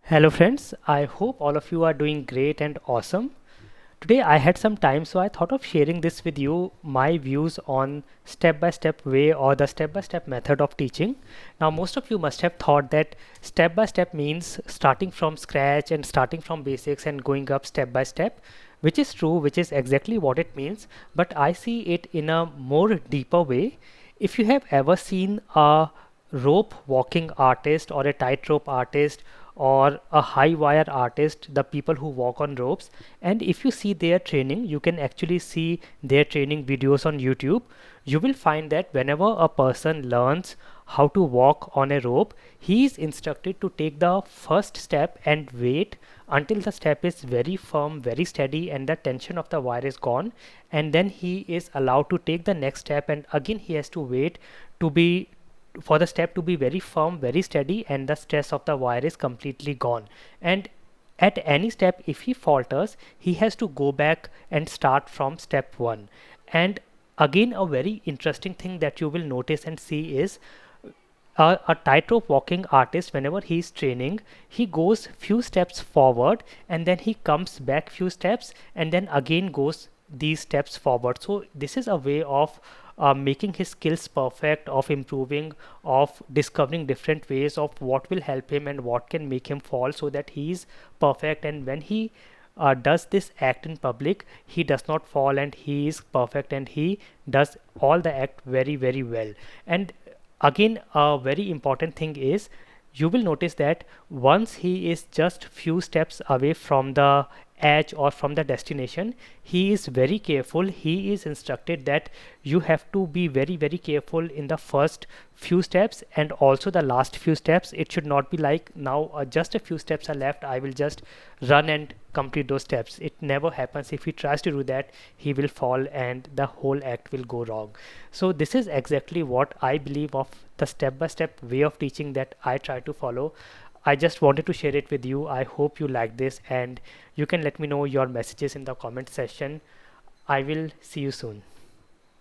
Hello friends, I hope all of you are doing great and awesome. Today I had some time, so I thought of sharing this with you, my views on step-by-step way or the step-by-step method of teaching. Now most of you must have thought that step-by-step means starting from scratch and starting from basics and going up step by step, which is true, which is exactly what it means, but I see it in a more deeper way. If you have ever seen a rope walking artist or a tightrope artist or a high wire artist, the people who walk on ropes, and if you see their training, you can actually see their training videos on YouTube. You will find that whenever a person learns how to walk on a rope, he is instructed to take the first step and wait until the step is very firm, very steady, and the tension of the wire is gone, and then he is allowed to take the next step, and again he has to wait to be for the step to be very firm, very steady, and the stress of the wire is completely gone. And at any step, if he falters, he has to go back and start from step one. And again, a very interesting thing that you will notice and see is a tightrope walking artist, whenever he is training, he goes few steps forward and then he comes back few steps and then again goes these steps forward. So this is a way of making his skills perfect, of improving, of discovering different ways of what will help him and what can make him fall, so that he is perfect. And when he does this act in public, he does not fall and he is perfect and he does all the act very, very well. And again, a very important thing is, you will notice that once he is just few steps away from the edge or from the destination, he is very careful. He is instructed that you have to be very, very careful in the first few steps and also the last few steps. It should not be like, now just a few steps are left, I will just run and complete those steps. It never happens. If he tries to do that, he will fall and the whole act will go wrong. So this is exactly what I believe of the step-by-step way of teaching that I try to follow. I just wanted to share it with you. I hope you like this, and you can let me know your messages in the comment section. I will see you soon.